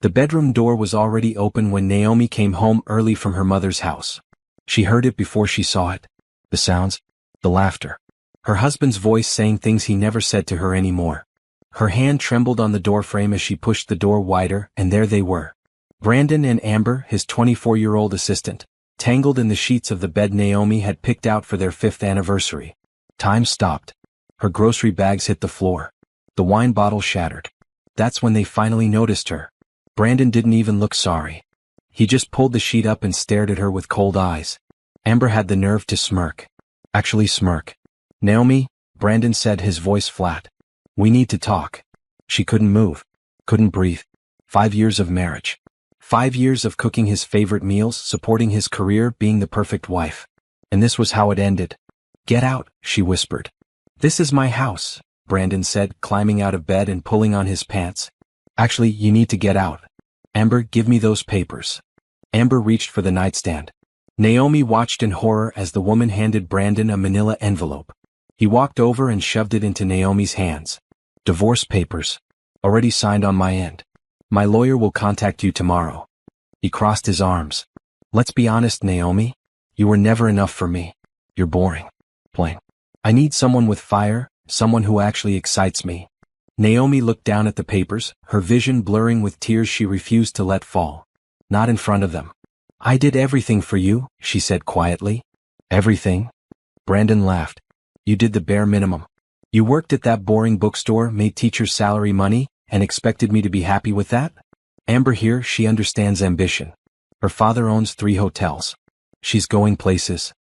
The bedroom door was already open when Naomi came home early from her mother's house. She heard it before she saw it. The sounds, the laughter. Her husband's voice saying things he never said to her anymore. Her hand trembled on the doorframe as she pushed the door wider, and there they were. Brandon and Amber, his 24-year-old assistant, tangled in the sheets of the bed Naomi had picked out for their 5th anniversary. Time stopped. Her grocery bags hit the floor. The wine bottle shattered. That's when they finally noticed her. Brandon didn't even look sorry. He just pulled the sheet up and stared at her with cold eyes. Amber had the nerve to smirk. Actually smirk. "Naomi," Brandon said, his voice flat. "We need to talk." She couldn't move. Couldn't breathe. 5 years of marriage. 5 years of cooking his favorite meals, supporting his career, being the perfect wife. And this was how it ended. "Get out," she whispered. "This is my house," Brandon said, climbing out of bed and pulling on his pants. "Actually, you need to get out. Amber, give me those papers." Amber reached for the nightstand. Naomi watched in horror as the woman handed Brandon a manila envelope. He walked over and shoved it into Naomi's hands. "Divorce papers. Already signed on my end. My lawyer will contact you tomorrow." He crossed his arms. "Let's be honest, Naomi. You were never enough for me. You're boring. Plain. I need someone with fire, someone who actually excites me." Naomi looked down at the papers, her vision blurring with tears she refused to let fall. Not in front of them. "I did everything for you," she said quietly. "Everything?" Brandon laughed. "You did the bare minimum. You worked at that boring bookstore, made teachers' salary money, and expected me to be happy with that? Amber here, she understands ambition. Her father owns 3 hotels. She's going places."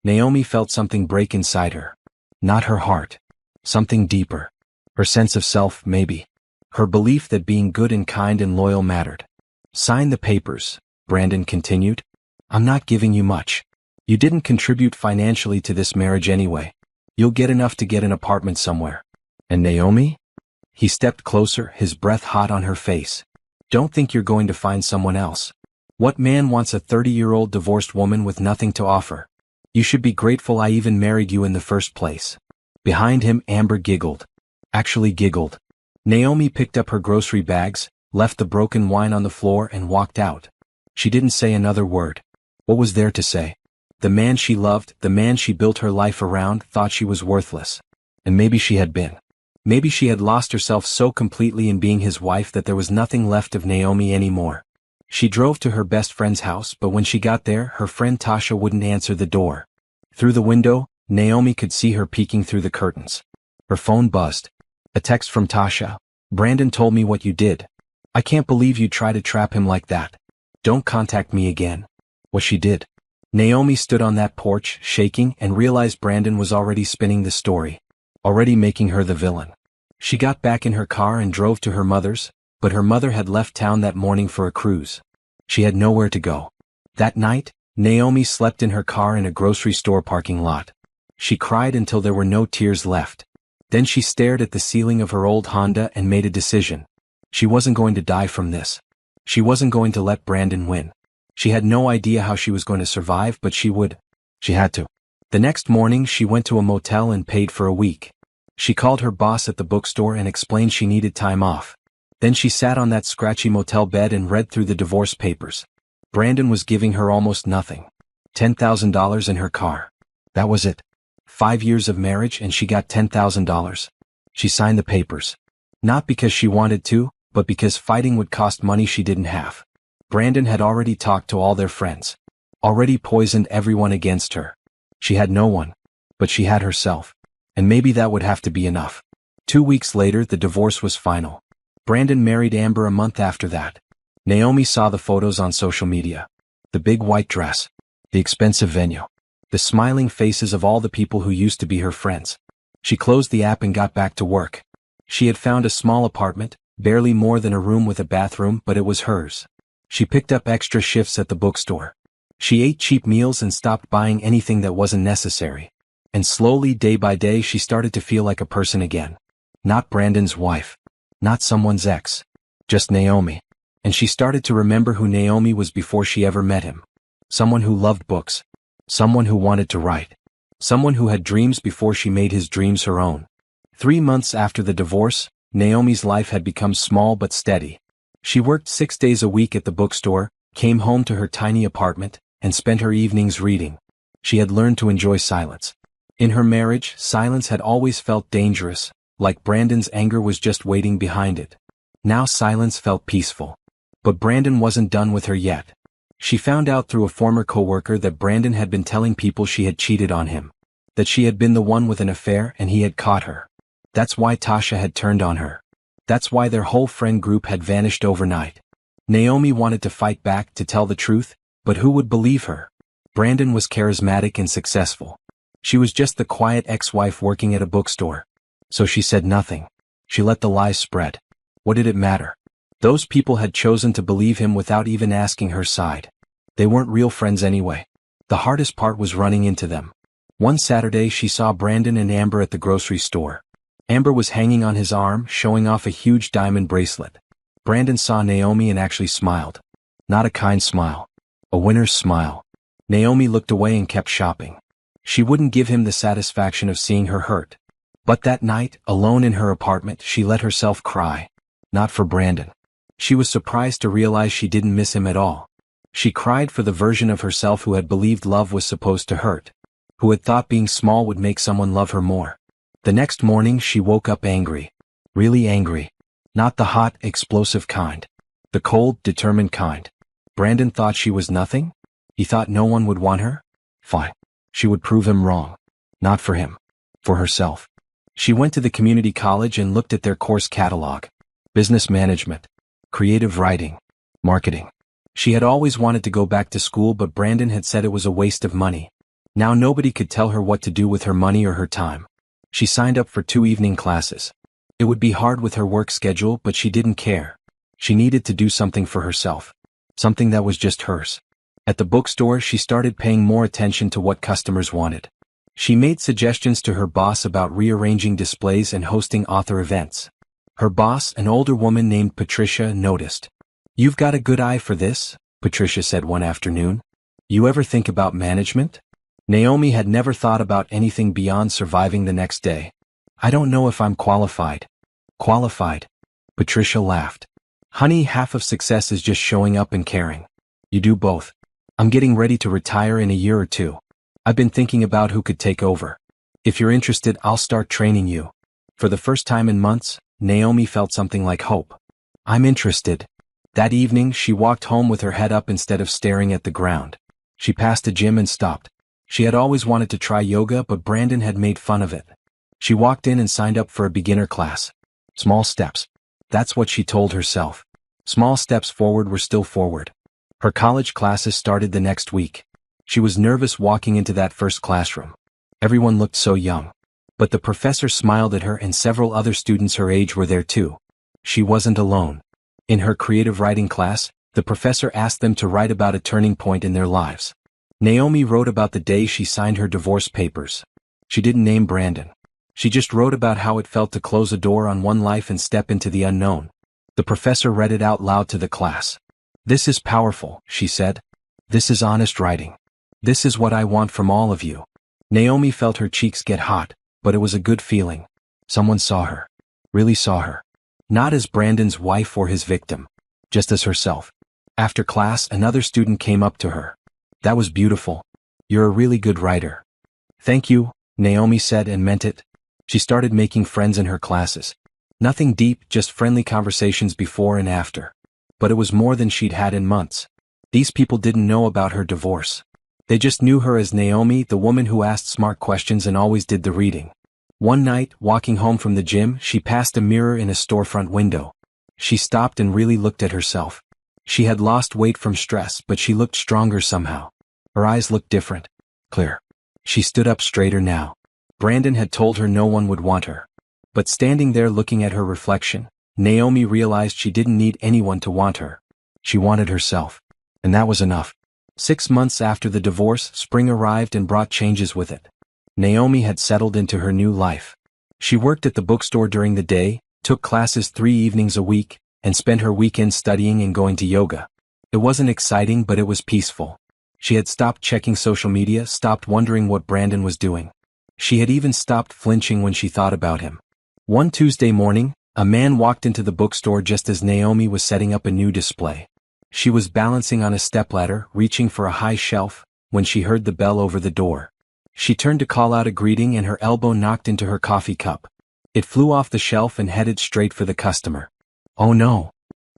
Naomi felt something break inside her. Not her heart. Something deeper. Her sense of self, maybe. Her belief that being good and kind and loyal mattered. "Sign the papers," Brandon continued. "I'm not giving you much. You didn't contribute financially to this marriage anyway. You'll get enough to get an apartment somewhere." "And Naomi?" He stepped closer, his breath hot on her face. "Don't think you're going to find someone else. What man wants a 30-year-old divorced woman with nothing to offer? You should be grateful I even married you in the first place." Behind him, Amber giggled. Actually giggled. Naomi picked up her grocery bags, left the broken wine on the floor and walked out. She didn't say another word. What was there to say? The man she loved, the man she built her life around, thought she was worthless. And maybe she had been. Maybe she had lost herself so completely in being his wife that there was nothing left of Naomi anymore. She drove to her best friend's house, but when she got there, her friend Tasha wouldn't answer the door. Through the window, Naomi could see her peeking through the curtains. Her phone buzzed. A text from Tasha. "Brandon told me what you did. I can't believe you tried to trap him like that. Don't contact me again." What she did. Naomi stood on that porch, shaking, and realized Brandon was already spinning the story. Already making her the villain. She got back in her car and drove to her mother's, but her mother had left town that morning for a cruise. She had nowhere to go. That night, Naomi slept in her car in a grocery store parking lot. She cried until there were no tears left. Then she stared at the ceiling of her old Honda and made a decision. She wasn't going to die from this. She wasn't going to let Brandon win. She had no idea how she was going to survive, but she would. She had to. The next morning she went to a motel and paid for a week. She called her boss at the bookstore and explained she needed time off. Then she sat on that scratchy motel bed and read through the divorce papers. Brandon was giving her almost nothing. $10,000 in her car. That was it. 5 years of marriage and she got $10,000. She signed the papers. Not because she wanted to, but because fighting would cost money she didn't have. Brandon had already talked to all their friends. Already poisoned everyone against her. She had no one. But she had herself. And maybe that would have to be enough. 2 weeks later, the divorce was final. Brandon married Amber a month after that. Naomi saw the photos on social media. The big white dress. The expensive venue. The smiling faces of all the people who used to be her friends. She closed the app and got back to work. She had found a small apartment, barely more than a room with a bathroom, but it was hers. She picked up extra shifts at the bookstore. She ate cheap meals and stopped buying anything that wasn't necessary. And slowly, day by day, she started to feel like a person again. Not Brandon's wife. Not someone's ex. Just Naomi. And she started to remember who Naomi was before she ever met him. Someone who loved books. Someone who wanted to write. Someone who had dreams before she made his dreams her own. 3 months after the divorce, Naomi's life had become small but steady. She worked 6 days a week at the bookstore, came home to her tiny apartment, and spent her evenings reading. She had learned to enjoy silence. In her marriage, silence had always felt dangerous, like Brandon's anger was just waiting behind it. Now silence felt peaceful. But Brandon wasn't done with her yet. She found out through a former coworker that Brandon had been telling people she had cheated on him. That she had been the one with an affair and he had caught her. That's why Tasha had turned on her. That's why their whole friend group had vanished overnight. Naomi wanted to fight back, to tell the truth, but who would believe her? Brandon was charismatic and successful. She was just the quiet ex-wife working at a bookstore. So she said nothing. She let the lies spread. What did it matter? Those people had chosen to believe him without even asking her side. They weren't real friends anyway. The hardest part was running into them. One Saturday she saw Brandon and Amber at the grocery store. Amber was hanging on his arm, showing off a huge diamond bracelet. Brandon saw Naomi and actually smiled. Not a kind smile. A winner's smile. Naomi looked away and kept shopping. She wouldn't give him the satisfaction of seeing her hurt. But that night, alone in her apartment, she let herself cry. Not for Brandon. She was surprised to realize she didn't miss him at all. She cried for the version of herself who had believed love was supposed to hurt. Who had thought being small would make someone love her more. The next morning she woke up angry. Really angry. Not the hot, explosive kind. The cold, determined kind. Brandon thought she was nothing? He thought no one would want her? Fine. She would prove him wrong. Not for him. For herself. She went to the community college and looked at their course catalog. Business management. Creative writing. Marketing. She had always wanted to go back to school, but Brandon had said it was a waste of money. Now nobody could tell her what to do with her money or her time. She signed up for 2 evening classes. It would be hard with her work schedule, but she didn't care. She needed to do something for herself. Something that was just hers. At the bookstore she started paying more attention to what customers wanted. She made suggestions to her boss about rearranging displays and hosting author events. Her boss, an older woman named Patricia, noticed. "You've got a good eye for this," Patricia said one afternoon. "You ever think about management?" Naomi had never thought about anything beyond surviving the next day. "I don't know if I'm qualified." "Qualified?" Patricia laughed. "Honey, half of success is just showing up and caring. You do both. I'm getting ready to retire in a year or 2. I've been thinking about who could take over. If you're interested, I'll start training you." For the first time in months, Naomi felt something like hope. "I'm interested." That evening, she walked home with her head up instead of staring at the ground. She passed a gym and stopped. She had always wanted to try yoga, but Brandon had made fun of it. She walked in and signed up for a beginner class. Small steps. That's what she told herself. Small steps forward were still forward. Her college classes started the next week. She was nervous walking into that first classroom. Everyone looked so young. But the professor smiled at her and several other students her age were there too. She wasn't alone. In her creative writing class, the professor asked them to write about a turning point in their lives. Naomi wrote about the day she signed her divorce papers. She didn't name Brandon. She just wrote about how it felt to close a door on one life and step into the unknown. The professor read it out loud to the class. "This is powerful," she said. "This is honest writing. This is what I want from all of you." Naomi felt her cheeks get hot, but it was a good feeling. Someone saw her. Really saw her. Not as Brandon's wife or his victim. Just as herself. After class, another student came up to her. "That was beautiful. You're a really good writer." "Thank you," Naomi said and meant it. She started making friends in her classes. Nothing deep, just friendly conversations before and after. But it was more than she'd had in months. These people didn't know about her divorce. They just knew her as Naomi, the woman who asked smart questions and always did the reading. One night, walking home from the gym, she passed a mirror in a storefront window. She stopped and really looked at herself. She had lost weight from stress, but she looked stronger somehow. Her eyes looked different. Clear. She stood up straighter now. Brandon had told her no one would want her. But standing there looking at her reflection, Naomi realized she didn't need anyone to want her. She wanted herself. And that was enough. 6 months after the divorce, spring arrived and brought changes with it. Naomi had settled into her new life. She worked at the bookstore during the day, took classes 3 evenings a week, and spent her weekends studying and going to yoga. It wasn't exciting, but it was peaceful. She had stopped checking social media, stopped wondering what Brandon was doing. She had even stopped flinching when she thought about him. One Tuesday morning, A man walked into the bookstore just as Naomi was setting up a new display. She was balancing on a stepladder, reaching for a high shelf, when she heard the bell over the door. She turned to call out a greeting and her elbow knocked into her coffee cup. It flew off the shelf and headed straight for the customer. Oh no!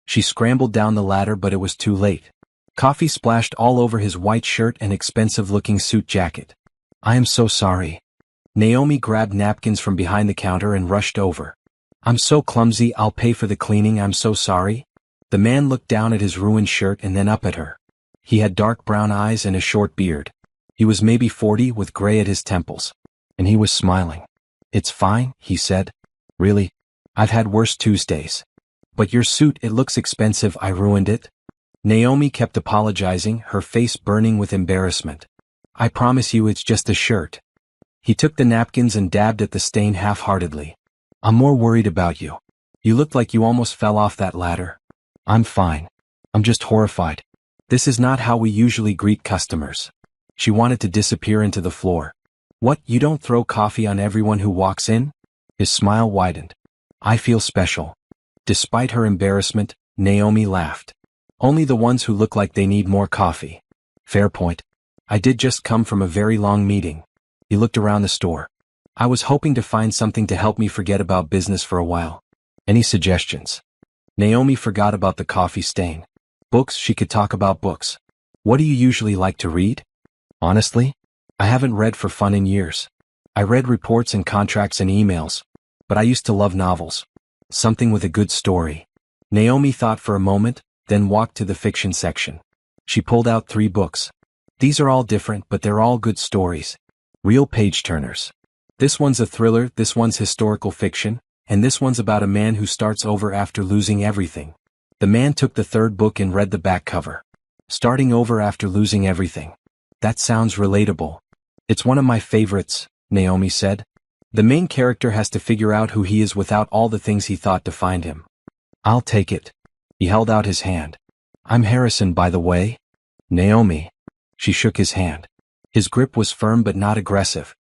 She scrambled down the ladder, but it was too late. Coffee splashed all over his white shirt and expensive-looking suit jacket. I am so sorry. Naomi grabbed napkins from behind the counter and rushed over. I'm so clumsy, I'll pay for the cleaning, I'm so sorry. The man looked down at his ruined shirt and then up at her. He had dark brown eyes and a short beard. He was maybe 40 with gray at his temples. And he was smiling. It's fine, he said. Really? I've had worse Tuesdays. But your suit, it looks expensive, I ruined it. Naomi kept apologizing, her face burning with embarrassment. I promise you it's just a shirt. He took the napkins and dabbed at the stain half-heartedly. I'm more worried about you. You looked like you almost fell off that ladder. I'm fine. I'm just horrified. This is not how we usually greet customers. She wanted to disappear into the floor. What, you don't throw coffee on everyone who walks in? His smile widened. I feel special. Despite her embarrassment, Naomi laughed. Only the ones who look like they need more coffee. Fair point. I did just come from a very long meeting. He looked around the store. I was hoping to find something to help me forget about business for a while. Any suggestions? Naomi forgot about the coffee stain. Books, she could talk about books. What do you usually like to read? Honestly, I haven't read for fun in years. I read reports and contracts and emails. But I used to love novels. Something with a good story. Naomi thought for a moment, then walked to the fiction section. She pulled out 3 books. These are all different, but they're all good stories. Real page-turners. This one's a thriller, this one's historical fiction, and this one's about a man who starts over after losing everything. The man took the 3rd book and read the back cover. Starting over after losing everything. That sounds relatable. It's one of my favorites, Naomi said. The main character has to figure out who he is without all the things he thought defined him. I'll take it. He held out his hand. I'm Harrison, by the way. Naomi. She shook his hand. His grip was firm but not aggressive.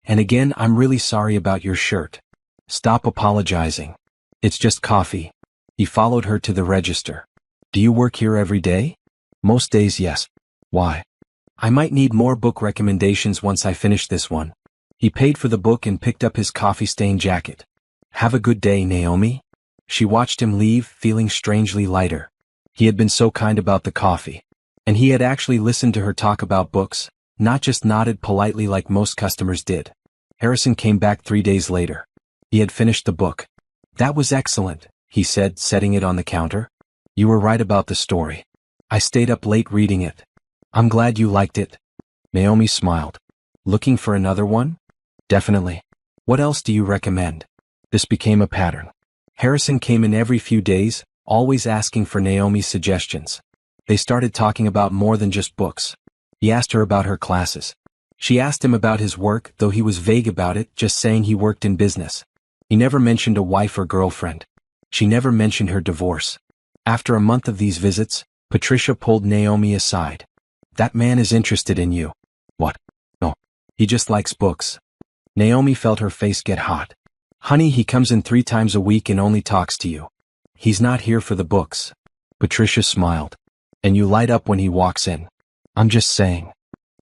And again, I'm really sorry about your shirt. Stop apologizing. It's just coffee. He followed her to the register. Do you work here every day? Most days, yes. Why? I might need more book recommendations once I finish this one. He paid for the book and picked up his coffee-stained jacket. Have a good day, Naomi. She watched him leave, feeling strangely lighter. He had been so kind about the coffee. And he had actually listened to her talk about books, not just nodded politely like most customers did. Harrison came back 3 days later. He had finished the book. That was excellent, he said, setting it on the counter. You were right about the story. I stayed up late reading it. I'm glad you liked it. Naomi smiled. Looking for another one? Definitely. What else do you recommend? This became a pattern. Harrison came in every few days, always asking for Naomi's suggestions. They started talking about more than just books. He asked her about her classes. She asked him about his work, though he was vague about it, just saying he worked in business. He never mentioned a wife or girlfriend. She never mentioned her divorce. After a month of these visits, Patricia pulled Naomi aside. That man is interested in you. What? No. He just likes books. Naomi felt her face get hot. Honey, he comes in 3 times a week and only talks to you. He's not here for the books. Patricia smiled. And you light up when he walks in. I'm just saying.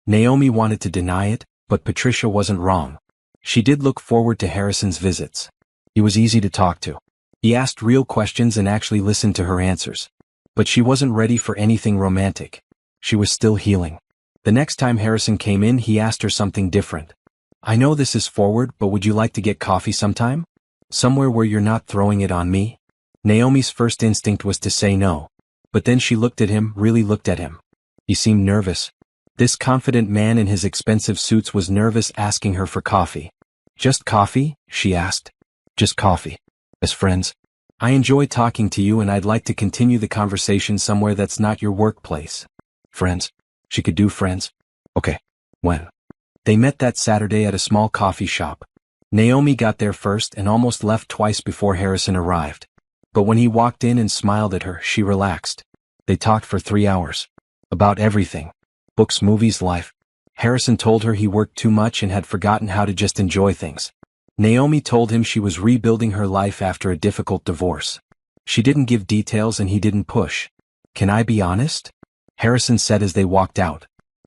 Naomi wanted to deny it, but Patricia wasn't wrong. She did look forward to Harrison's visits. He was easy to talk to. He asked real questions and actually listened to her answers. But she wasn't ready for anything romantic. She was still healing. The next time Harrison came in, he asked her something different. I know this is forward, but would you like to get coffee sometime? Somewhere where you're not throwing it on me? Naomi's first instinct was to say no. But then she looked at him, really looked at him. He seemed nervous. This confident man in his expensive suits was nervous asking her for coffee. Just coffee? She asked. Just coffee. As friends. I enjoy talking to you and I'd like to continue the conversation somewhere that's not your workplace. Friends? She could do friends? Okay. When? They met that Saturday at a small coffee shop. Naomi got there first and almost left twice before Harrison arrived. But when he walked in and smiled at her, she relaxed. They talked for 3 hours. About everything. Books, movies, life. Harrison told her he worked too much and had forgotten how to just enjoy things. Naomi told him she was rebuilding her life after a difficult divorce. She didn't give details and he didn't push. "Can I be honest?" Harrison said as they walked out.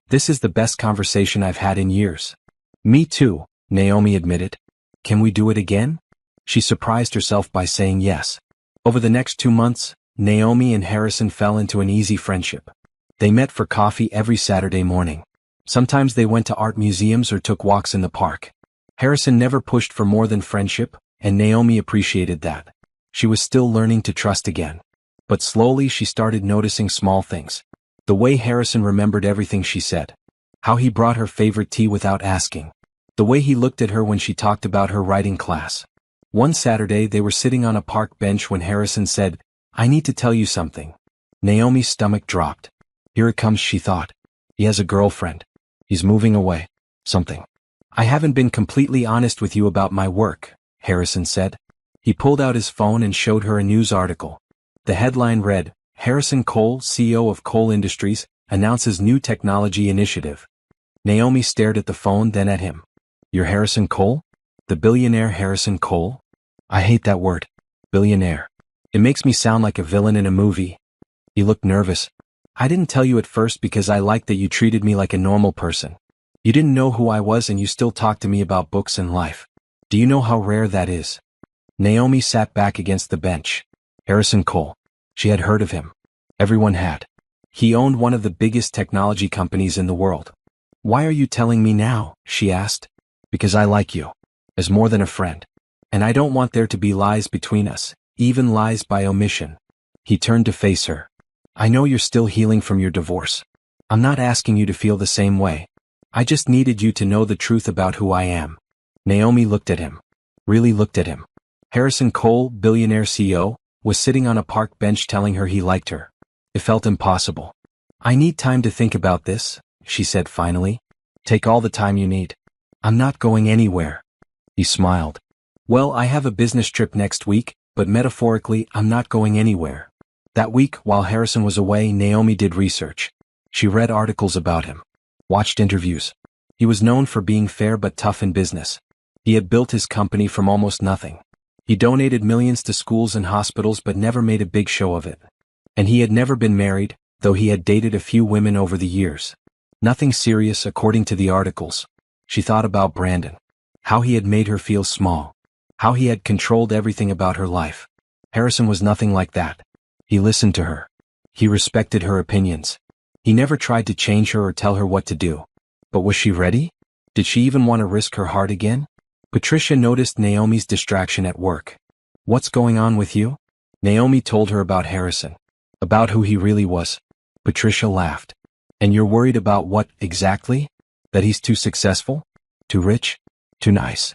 "This is the best conversation I've had in years." "Me too," Naomi admitted. "Can we do it again?" She surprised herself by saying yes. Over the next 2 months, Naomi and Harrison fell into an easy friendship. They met for coffee every Saturday morning. Sometimes they went to art museums or took walks in the park. Harrison never pushed for more than friendship, and Naomi appreciated that. She was still learning to trust again. But slowly she started noticing small things. The way Harrison remembered everything she said. How he brought her favorite tea without asking. The way he looked at her when she talked about her writing class. One Saturday they were sitting on a park bench when Harrison said, "I need to tell you something." Naomi's stomach dropped. Here it comes, she thought. He has a girlfriend. He's moving away. Something. "I haven't been completely honest with you about my work," Harrison said. He pulled out his phone and showed her a news article. The headline read, "Harrison Cole, CEO of Cole Industries, announces new technology initiative." Naomi stared at the phone, then at him. "You're Harrison Cole? The billionaire Harrison Cole?" "I hate that word. Billionaire. It makes me sound like a villain in a movie." He looked nervous. "I didn't tell you at first because I liked that you treated me like a normal person. You didn't know who I was and you still talk to me about books and life. Do you know how rare that is?" Naomi sat back against the bench. Harrison Cole. She had heard of him. Everyone had. He owned one of the biggest technology companies in the world. "Why are you telling me now?" she asked. "Because I like you. As more than a friend. And I don't want there to be lies between us, even lies by omission." He turned to face her. "I know you're still healing from your divorce. I'm not asking you to feel the same way. I just needed you to know the truth about who I am." Naomi looked at him. Really looked at him. Harrison Cole, billionaire CEO, was sitting on a park bench telling her he liked her. It felt impossible. "I need time to think about this," she said finally. "Take all the time you need. I'm not going anywhere." He smiled. "Well, I have a business trip next week, but metaphorically, I'm not going anywhere." That week, while Harrison was away, Naomi did research. She read articles about him. Watched interviews. He was known for being fair but tough in business. He had built his company from almost nothing. He donated millions to schools and hospitals but never made a big show of it. And he had never been married, though he had dated a few women over the years. Nothing serious according to the articles. She thought about Brandon. How he had made her feel small. How he had controlled everything about her life. Harrison was nothing like that. He listened to her. He respected her opinions. He never tried to change her or tell her what to do. But was she ready? Did she even want to risk her heart again? Patricia noticed Naomi's distraction at work. "What's going on with you?" Naomi told her about Harrison. About who he really was. Patricia laughed. "And you're worried about what, exactly? That he's too successful? Too rich? Too nice?"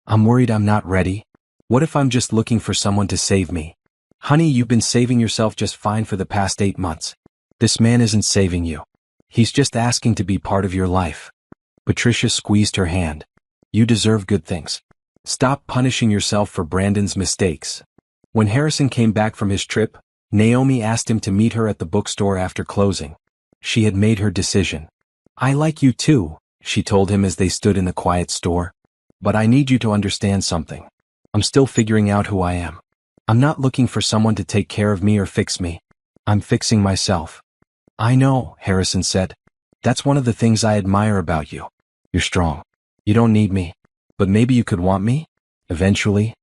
"I'm worried I'm not ready. What if I'm just looking for someone to save me?" "Honey, you've been saving yourself just fine for the past 8 months. This man isn't saving you. He's just asking to be part of your life." Patricia squeezed her hand. "You deserve good things. Stop punishing yourself for Brandon's mistakes." When Harrison came back from his trip, Naomi asked him to meet her at the bookstore after closing. She had made her decision. "I like you too," she told him as they stood in the quiet store. "But I need you to understand something. I'm still figuring out who I am. I'm not looking for someone to take care of me or fix me. I'm fixing myself." "I know," Harrison said. "That's one of the things I admire about you. You're strong. You don't need me. But maybe you could want me? Eventually?"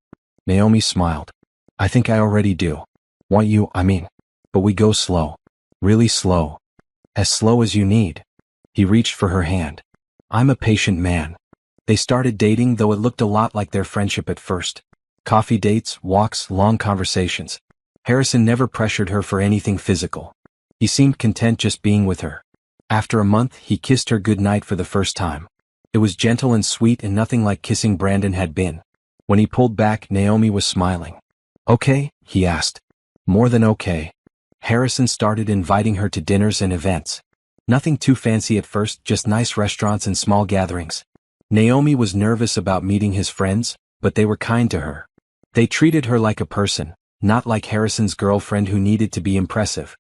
Naomi smiled. "I think I already do. Want you, I mean. But we go slow. Really slow. As slow as you need." He reached for her hand. "I'm a patient man." They started dating, though it looked a lot like their friendship at first. Coffee dates, walks, long conversations. Harrison never pressured her for anything physical. He seemed content just being with her. After a month, he kissed her goodnight for the first time. It was gentle and sweet and nothing like kissing Brandon had been. When he pulled back, Naomi was smiling. "Okay?" he asked. "More than okay." Harrison started inviting her to dinners and events. Nothing too fancy at first, just nice restaurants and small gatherings. Naomi was nervous about meeting his friends, but they were kind to her. They treated her like a person, not like Harrison's girlfriend who needed to be impressive.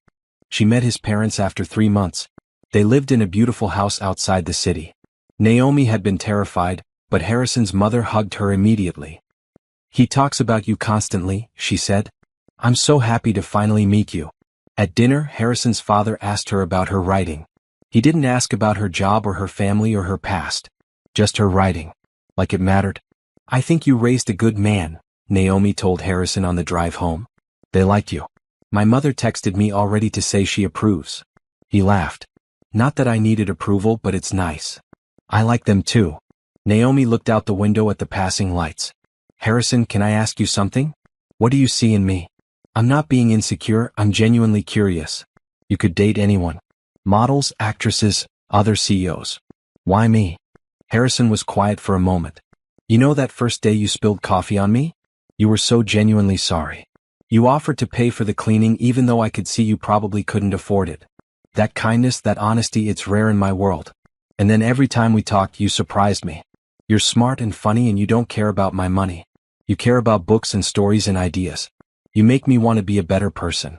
She met his parents after 3 months. They lived in a beautiful house outside the city. Naomi had been terrified, but Harrison's mother hugged her immediately. "He talks about you constantly," she said. "I'm so happy to finally meet you." At dinner, Harrison's father asked her about her writing. He didn't ask about her job or her family or her past. Just her writing. Like it mattered. "I think you raised a good man," Naomi told Harrison on the drive home. "They liked you. My mother texted me already to say she approves." He laughed. "Not that I needed approval, but it's nice. I like them too." Naomi looked out the window at the passing lights. "Harrison, can I ask you something? What do you see in me? I'm not being insecure, I'm genuinely curious. You could date anyone. Models, actresses, other CEOs. Why me?" Harrison was quiet for a moment. "You know that first day you spilled coffee on me? You were so genuinely sorry. You offered to pay for the cleaning even though I could see you probably couldn't afford it. That kindness, that honesty, it's rare in my world. And then every time we talked, you surprised me. You're smart and funny and you don't care about my money. You care about books and stories and ideas. You make me want to be a better person."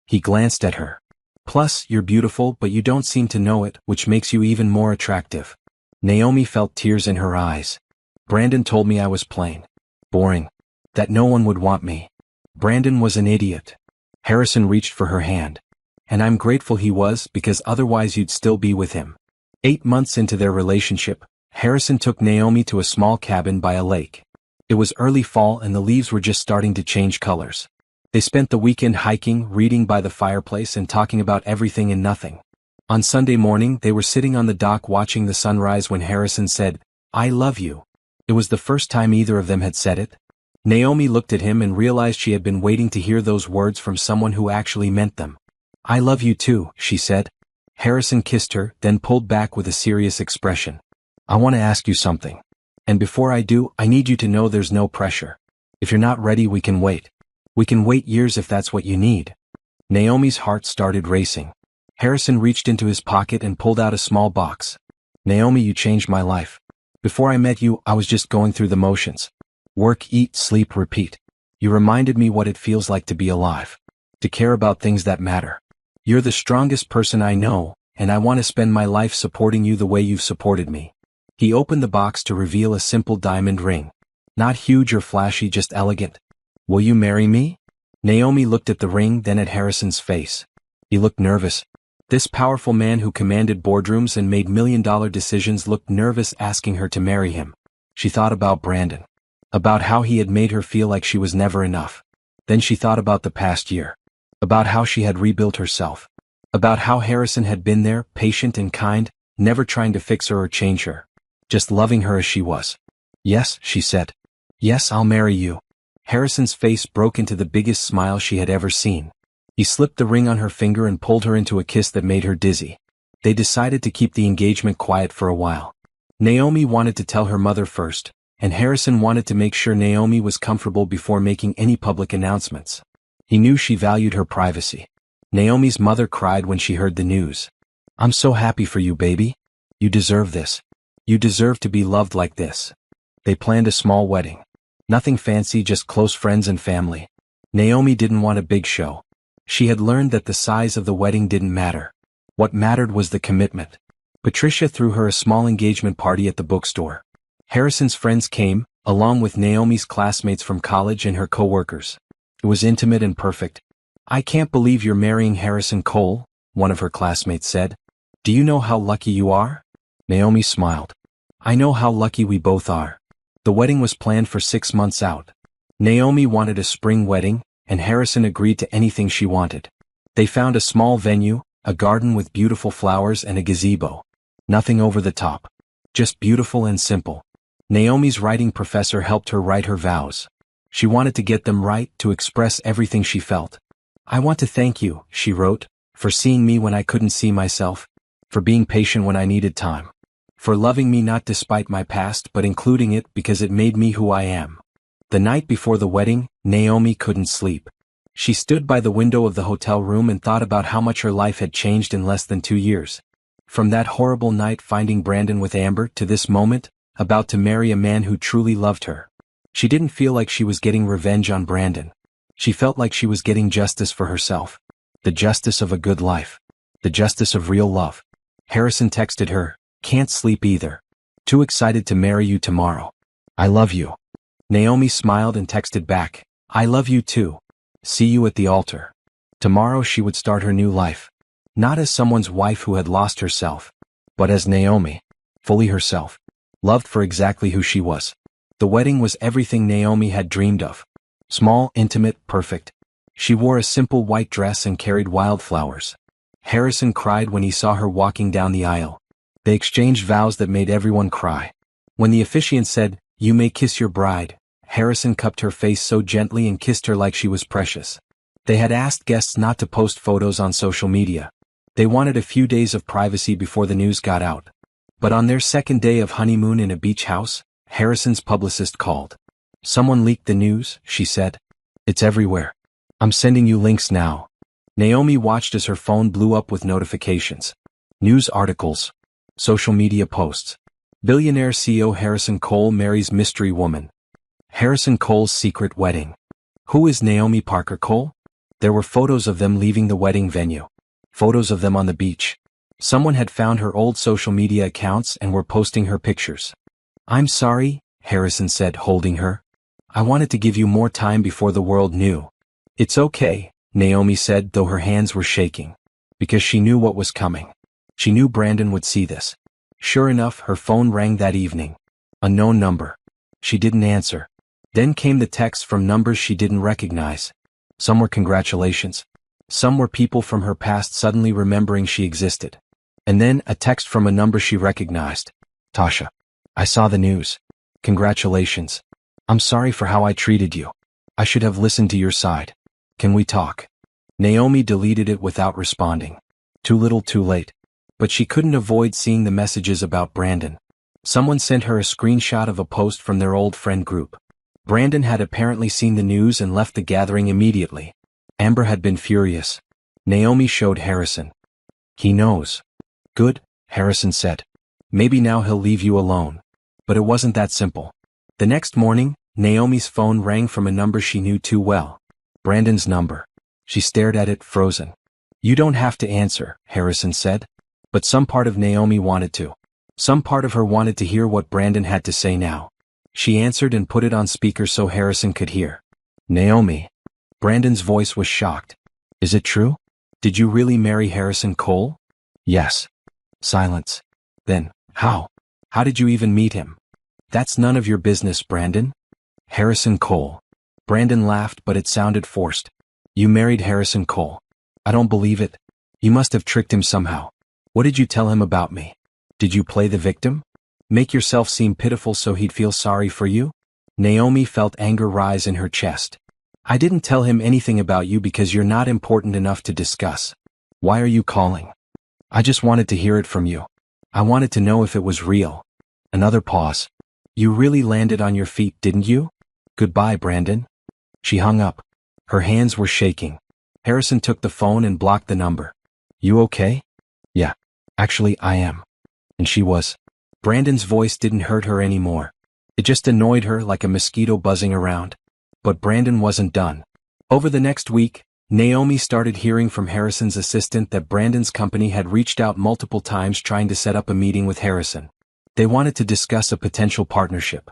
He glanced at her. "Plus, you're beautiful, but you don't seem to know it, which makes you even more attractive." Naomi felt tears in her eyes. "Brandon told me I was plain. Boring. That no one would want me. Brandon was an idiot." Harrison reached for her hand. "And I'm grateful he was, because otherwise you'd still be with him." 8 months into their relationship, Harrison took Naomi to a small cabin by a lake. It was early fall and the leaves were just starting to change colors. They spent the weekend hiking, reading by the fireplace and talking about everything and nothing. On Sunday morning, they were sitting on the dock watching the sunrise when Harrison said, "I love you." It was the first time either of them had said it. Naomi looked at him and realized she had been waiting to hear those words from someone who actually meant them. "I love you too," she said. Harrison kissed her, then pulled back with a serious expression. "I want to ask you something. And before I do, I need you to know there's no pressure. If you're not ready, we can wait. We can wait years if that's what you need." Naomi's heart started racing. Harrison reached into his pocket and pulled out a small box. "Naomi, you changed my life. Before I met you, I was just going through the motions. Work, eat, sleep, repeat. You reminded me what it feels like to be alive. To care about things that matter. You're the strongest person I know, and I want to spend my life supporting you the way you've supported me." He opened the box to reveal a simple diamond ring. Not huge or flashy, just elegant. "Will you marry me?" Naomi looked at the ring, then at Harrison's face. He looked nervous. This powerful man who commanded boardrooms and made million-dollar decisions looked nervous asking her to marry him. She thought about Brandon. About how he had made her feel like she was never enough. Then she thought about the past year. About how she had rebuilt herself. About how Harrison had been there, patient and kind, never trying to fix her or change her. Just loving her as she was. "Yes," she said. "Yes, I'll marry you." Harrison's face broke into the biggest smile she had ever seen. He slipped the ring on her finger and pulled her into a kiss that made her dizzy. They decided to keep the engagement quiet for a while. Naomi wanted to tell her mother first, and Harrison wanted to make sure Naomi was comfortable before making any public announcements. He knew she valued her privacy. Naomi's mother cried when she heard the news. "I'm so happy for you, baby. You deserve this. You deserve to be loved like this." They planned a small wedding. Nothing fancy, just close friends and family. Naomi didn't want a big show. She had learned that the size of the wedding didn't matter. What mattered was the commitment. Patricia threw her a small engagement party at the bookstore. Harrison's friends came, along with Naomi's classmates from college and her co-workers. It was intimate and perfect. "I can't believe you're marrying Harrison Cole," one of her classmates said. "Do you know how lucky you are?" Naomi smiled. "I know how lucky we both are." The wedding was planned for 6 months out. Naomi wanted a spring wedding, and Harrison agreed to anything she wanted. They found a small venue, a garden with beautiful flowers and a gazebo. Nothing over the top. Just beautiful and simple. Naomi's writing professor helped her write her vows. She wanted to get them right, to express everything she felt. "I want to thank you," she wrote, "for seeing me when I couldn't see myself, for being patient when I needed time, for loving me not despite my past but including it because it made me who I am." The night before the wedding, Naomi couldn't sleep. She stood by the window of the hotel room and thought about how much her life had changed in less than 2 years. From that horrible night finding Brandon with Amber to this moment, about to marry a man who truly loved her. She didn't feel like she was getting revenge on Brandon. She felt like she was getting justice for herself. The justice of a good life. The justice of real love. Harrison texted her, "Can't sleep either. Too excited to marry you tomorrow. I love you. Naomi smiled and texted back, I love you too. See you at the altar. Tomorrow she would start her new life. Not as someone's wife who had lost herself, but as Naomi, fully herself, loved for exactly who she was. The wedding was everything Naomi had dreamed of. Small, intimate, perfect. She wore a simple white dress and carried wildflowers. Harrison cried when he saw her walking down the aisle. They exchanged vows that made everyone cry. When the officiant said, "You may kiss your bride," Harrison cupped her face so gently and kissed her like she was precious. They had asked guests not to post photos on social media. They wanted a few days of privacy before the news got out. But on their second day of honeymoon in a beach house, Harrison's publicist called. Someone leaked the news, she said. It's everywhere. I'm sending you links now. Naomi watched as her phone blew up with notifications. News articles. Social media posts. Billionaire CEO Harrison Cole marries mystery woman. Harrison Cole's secret wedding. Who is Naomi Parker Cole? There were photos of them leaving the wedding venue. Photos of them on the beach. Someone had found her old social media accounts and were posting her pictures. I'm sorry, Harrison said, holding her. I wanted to give you more time before the world knew. It's okay, Naomi said, though her hands were shaking. Because she knew what was coming. She knew Brandon would see this. Sure enough, her phone rang that evening. Unknown number. She didn't answer. Then came the texts from numbers she didn't recognize. Some were congratulations. Some were people from her past suddenly remembering she existed. And then a text from a number she recognized. Tasha. I saw the news. Congratulations. I'm sorry for how I treated you. I should have listened to your side. Can we talk? Naomi deleted it without responding. Too little too late. But she couldn't avoid seeing the messages about Brandon. Someone sent her a screenshot of a post from their old friend group. Brandon had apparently seen the news and left the gathering immediately. Amber had been furious. Naomi showed Harrison. He knows. Good, Harrison said. Maybe now he'll leave you alone. But it wasn't that simple. The next morning, Naomi's phone rang from a number she knew too well. Brandon's number. She stared at it, frozen. You don't have to answer, Harrison said. But some part of Naomi wanted to. Some part of her wanted to hear what Brandon had to say now. She answered and put it on speaker so Harrison could hear. Naomi. Brandon's voice was shocked. Is it true? Did you really marry Harrison Cole? Yes. Silence. Then, how? How did you even meet him? That's none of your business, Brandon. Harrison Cole. Brandon laughed, but it sounded forced. You married Harrison Cole. I don't believe it. You must have tricked him somehow. What did you tell him about me? Did you play the victim? Make yourself seem pitiful so he'd feel sorry for you? Naomi felt anger rise in her chest. I didn't tell him anything about you because you're not important enough to discuss. Why are you calling? I just wanted to hear it from you. I wanted to know if it was real. Another pause. You really landed on your feet, didn't you? Goodbye, Brandon. She hung up. Her hands were shaking. Harrison took the phone and blocked the number. You okay? Yeah. Actually, I am. And she was. Brandon's voice didn't hurt her anymore. It just annoyed her like a mosquito buzzing around. But Brandon wasn't done. Over the next week, Naomi started hearing from Harrison's assistant that Brandon's company had reached out multiple times trying to set up a meeting with Harrison. They wanted to discuss a potential partnership.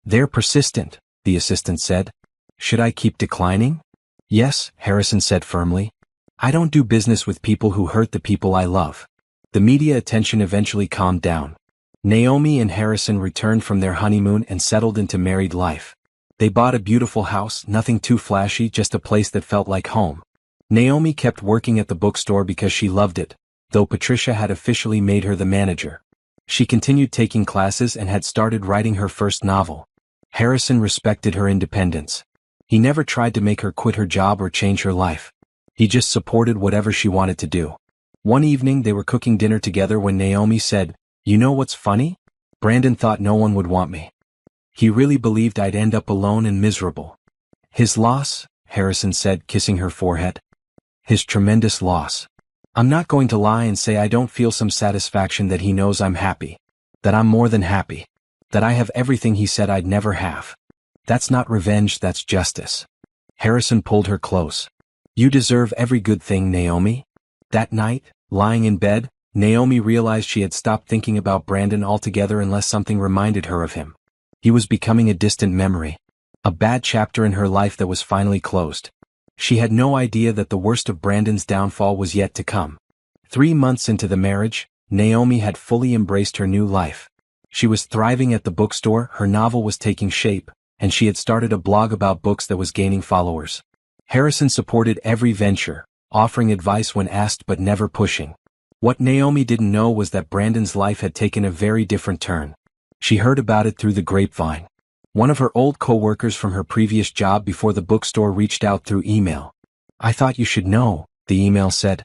They're persistent, the assistant said. Should I keep declining? Yes, Harrison said firmly. I don't do business with people who hurt the people I love. The media attention eventually calmed down. Naomi and Harrison returned from their honeymoon and settled into married life. They bought a beautiful house, nothing too flashy, just a place that felt like home. Naomi kept working at the bookstore because she loved it, though Patricia had officially made her the manager. She continued taking classes and had started writing her first novel. Harrison respected her independence. He never tried to make her quit her job or change her life. He just supported whatever she wanted to do. One evening they were cooking dinner together when Naomi said, You know what's funny? Brandon thought no one would want me. He really believed I'd end up alone and miserable. His loss, Harrison said, kissing her forehead. His tremendous loss. I'm not going to lie and say I don't feel some satisfaction that he knows I'm happy. That I'm more than happy. That I have everything he said I'd never have. That's not revenge, that's justice. Harrison pulled her close. You deserve every good thing, Naomi. That night, lying in bed, Naomi realized she had stopped thinking about Brandon altogether unless something reminded her of him. He was becoming a distant memory. A bad chapter in her life that was finally closed. She had no idea that the worst of Brandon's downfall was yet to come. 3 months into the marriage, Naomi had fully embraced her new life. She was thriving at the bookstore, her novel was taking shape, and she had started a blog about books that was gaining followers. Harrison supported every venture, offering advice when asked but never pushing. What Naomi didn't know was that Brandon's life had taken a very different turn. She heard about it through the grapevine. One of her old co-workers from her previous job before the bookstore reached out through email. "I thought you should know," the email said.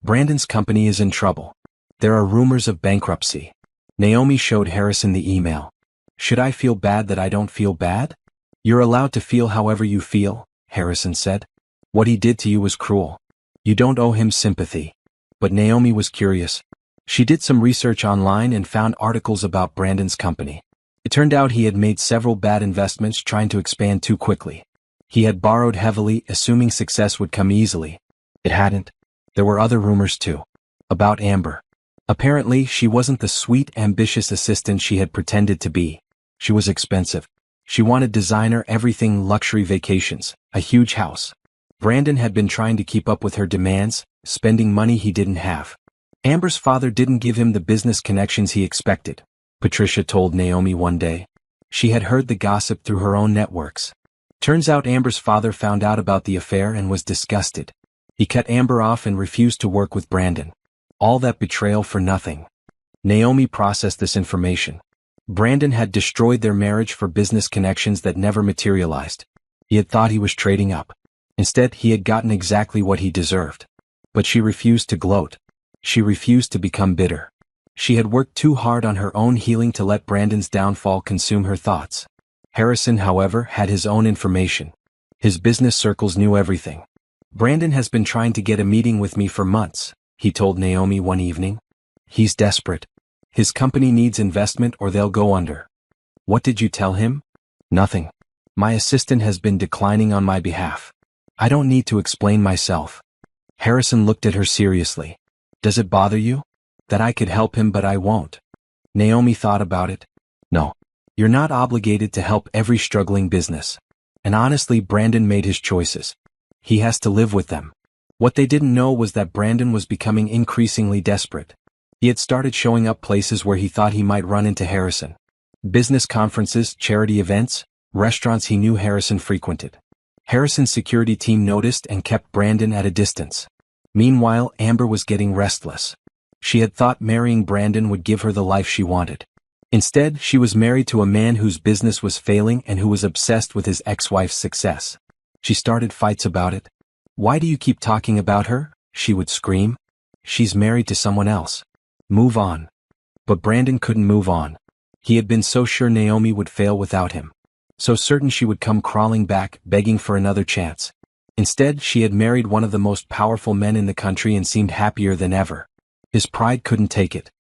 "Brandon's company is in trouble. There are rumors of bankruptcy." Naomi showed Harrison the email. "Should I feel bad that I don't feel bad?" "You're allowed to feel however you feel," Harrison said. "What he did to you was cruel. You don't owe him sympathy." But Naomi was curious. She did some research online and found articles about Brandon's company. It turned out he had made several bad investments trying to expand too quickly. He had borrowed heavily, assuming success would come easily. It hadn't. There were other rumors too. About Amber. Apparently, she wasn't the sweet, ambitious assistant she had pretended to be. She was expensive. She wanted designer everything, luxury vacations, a huge house. Brandon had been trying to keep up with her demands, spending money he didn't have. Amber's father didn't give him the business connections he expected, Patricia told Naomi one day. She had heard the gossip through her own networks. Turns out Amber's father found out about the affair and was disgusted. He cut Amber off and refused to work with Brandon. All that betrayal for nothing. Naomi processed this information. Brandon had destroyed their marriage for business connections that never materialized. He had thought he was trading up. Instead, he had gotten exactly what he deserved. But she refused to gloat. She refused to become bitter. She had worked too hard on her own healing to let Brandon's downfall consume her thoughts. Harrison, however, had his own information. His business circles knew everything. "Brandon has been trying to get a meeting with me for months," he told Naomi one evening. "He's desperate. His company needs investment or they'll go under." "What did you tell him?" "Nothing. My assistant has been declining on my behalf. I don't need to explain myself." Harrison looked at her seriously. "Does it bother you? That I could help him but I won't?" Naomi thought about it. "No. You're not obligated to help every struggling business. And honestly, Brandon made his choices. He has to live with them." What they didn't know was that Brandon was becoming increasingly desperate. He had started showing up places where he thought he might run into Harrison. Business conferences, charity events, restaurants he knew Harrison frequented. Harrison's security team noticed and kept Brandon at a distance. Meanwhile, Amber was getting restless. She had thought marrying Brandon would give her the life she wanted. Instead, she was married to a man whose business was failing and who was obsessed with his ex-wife's success. She started fights about it. "Why do you keep talking about her?" she would scream. "She's married to someone else. Move on." But Brandon couldn't move on. He had been so sure Naomi would fail without him. So certain she would come crawling back, begging for another chance. Instead, she had married one of the most powerful men in the country and seemed happier than ever. His pride couldn't take it.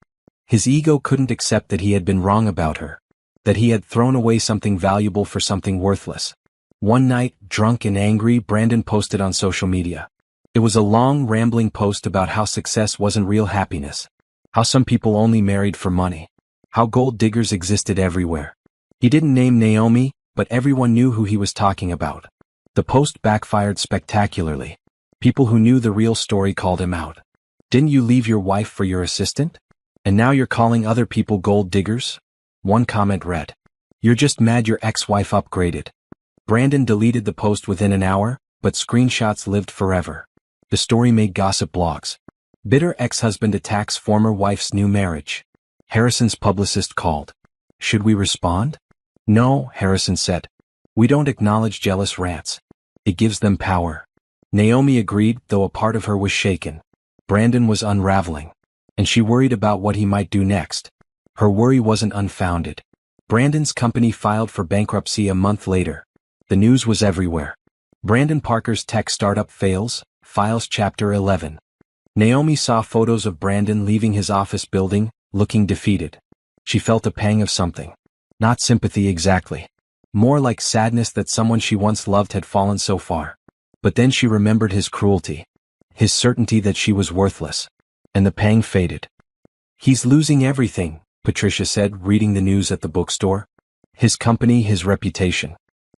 His ego couldn't accept that he had been wrong about her. That he had thrown away something valuable for something worthless. One night, drunk and angry, Brandon posted on social media. It was a long, rambling post about how success wasn't real happiness. How some people only married for money. How gold diggers existed everywhere. He didn't name Naomi, but everyone knew who he was talking about. The post backfired spectacularly. People who knew the real story called him out. "Didn't you leave your wife for your assistant? And now you're calling other people gold diggers?" One comment read, "You're just mad your ex-wife upgraded." Brandon deleted the post within an hour, but screenshots lived forever. The story made gossip blogs. Bitter ex-husband attacks former wife's new marriage. Harrison's publicist called. "Should we respond?" "No," Harrison said. "We don't acknowledge jealous rants. It gives them power." Naomi agreed, though a part of her was shaken. Brandon was unraveling. And she worried about what he might do next. Her worry wasn't unfounded. Brandon's company filed for bankruptcy a month later. The news was everywhere. Brandon Parker's tech startup fails, files Chapter 11. Naomi saw photos of Brandon leaving his office building, looking defeated. She felt a pang of something. Not sympathy exactly. More like sadness that someone she once loved had fallen so far. But then she remembered his cruelty. His certainty that she was worthless. And the pang faded. He's losing everything, Patricia said, reading the news at the bookstore. His company, his reputation.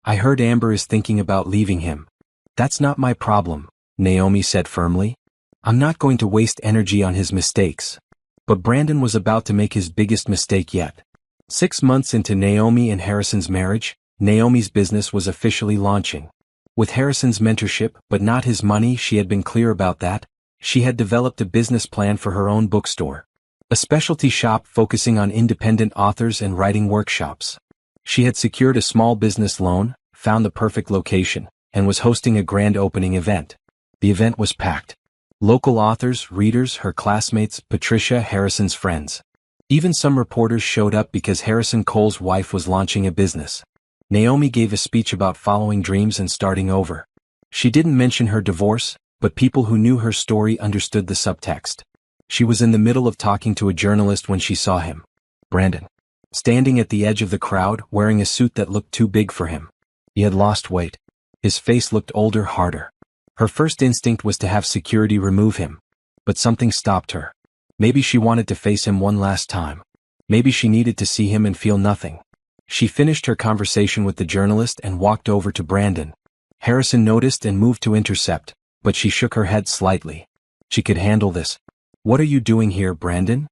I heard Amber is thinking about leaving him. That's not my problem, Naomi said firmly. I'm not going to waste energy on his mistakes. But Brandon was about to make his biggest mistake yet. 6 months into Naomi and Harrison's marriage, Naomi's business was officially launching. With Harrison's mentorship, but not his money, she had been clear about that. She had developed a business plan for her own bookstore. A specialty shop focusing on independent authors and writing workshops. She had secured a small business loan, found the perfect location, and was hosting a grand opening event. The event was packed. Local authors, readers, her classmates, Patricia, Harrison's friends. Even some reporters showed up because Harrison Cole's wife was launching a business. Naomi gave a speech about following dreams and starting over. She didn't mention her divorce, but people who knew her story understood the subtext. She was in the middle of talking to a journalist when she saw him. Brandon. Standing at the edge of the crowd, wearing a suit that looked too big for him. He had lost weight. His face looked older, harder. Her first instinct was to have security remove him. But something stopped her. Maybe she wanted to face him one last time. Maybe she needed to see him and feel nothing. She finished her conversation with the journalist and walked over to Brandon. Harrison noticed and moved to intercept, but she shook her head slightly. She could handle this. What are you doing here, Brandon?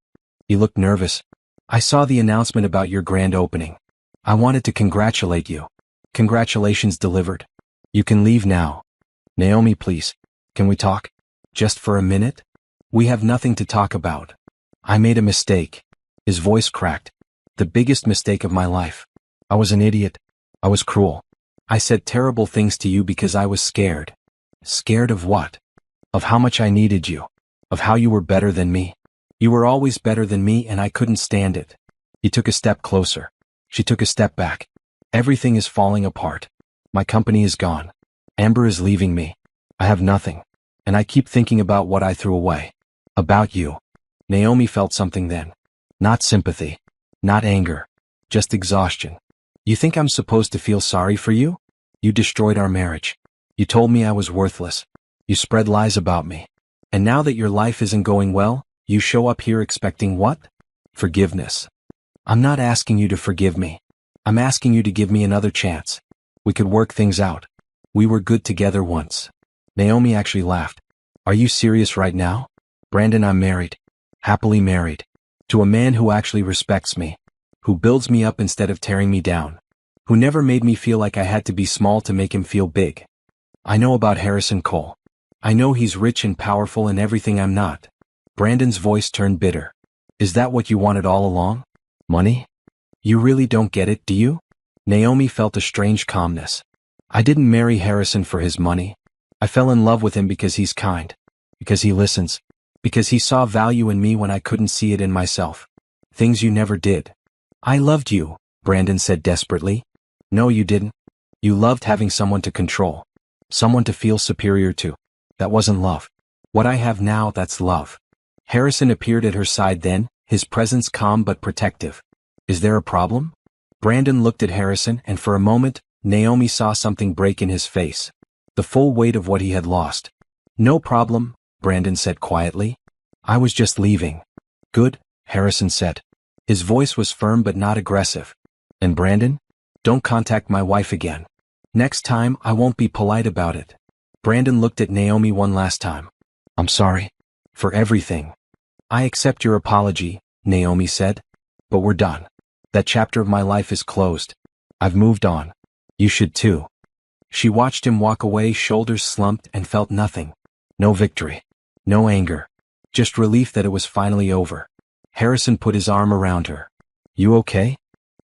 He looked nervous. I saw the announcement about your grand opening. I wanted to congratulate you. Congratulations delivered. You can leave now. Naomi, please. Can we talk? Just for a minute? We have nothing to talk about. I made a mistake. His voice cracked. The biggest mistake of my life. I was an idiot. I was cruel. I said terrible things to you because I was scared. Scared of what? Of how much I needed you. Of how you were better than me. You were always better than me and I couldn't stand it. He took a step closer. She took a step back. Everything is falling apart. My company is gone. Amber is leaving me. I have nothing. And I keep thinking about what I threw away. About you. Naomi felt something then. Not sympathy. Not anger. Just exhaustion. You think I'm supposed to feel sorry for you? You destroyed our marriage. You told me I was worthless. You spread lies about me. And now that your life isn't going well, you show up here expecting what? Forgiveness. I'm not asking you to forgive me. I'm asking you to give me another chance. We could work things out. We were good together once. Naomi actually laughed. Are you serious right now? Brandon, I'm married. Happily married. To a man who actually respects me. Who builds me up instead of tearing me down. Who never made me feel like I had to be small to make him feel big. I know about Harrison Cole. I know he's rich and powerful and everything I'm not. Brandon's voice turned bitter. Is that what you wanted all along? Money? You really don't get it, do you? Naomi felt a strange calmness. I didn't marry Harrison for his money. I fell in love with him because he's kind. Because he listens. Because he saw value in me when I couldn't see it in myself. Things you never did. I loved you, Brandon said desperately. No, you didn't. You loved having someone to control. Someone to feel superior to. That wasn't love. What I have now, that's love. Harrison appeared at her side then, his presence calm but protective. Is there a problem? Brandon looked at Harrison and for a moment, Naomi saw something break in his face. The full weight of what he had lost. No problem, Brandon said quietly. I was just leaving. Good, Harrison said. His voice was firm but not aggressive. And Brandon? Don't contact my wife again. Next time, I won't be polite about it. Brandon looked at Naomi one last time. I'm sorry. For everything. I accept your apology, Naomi said. But we're done. That chapter of my life is closed. I've moved on. You should too. She watched him walk away, shoulders slumped, and felt nothing. No victory. No anger. Just relief that it was finally over. Harrison put his arm around her. You okay?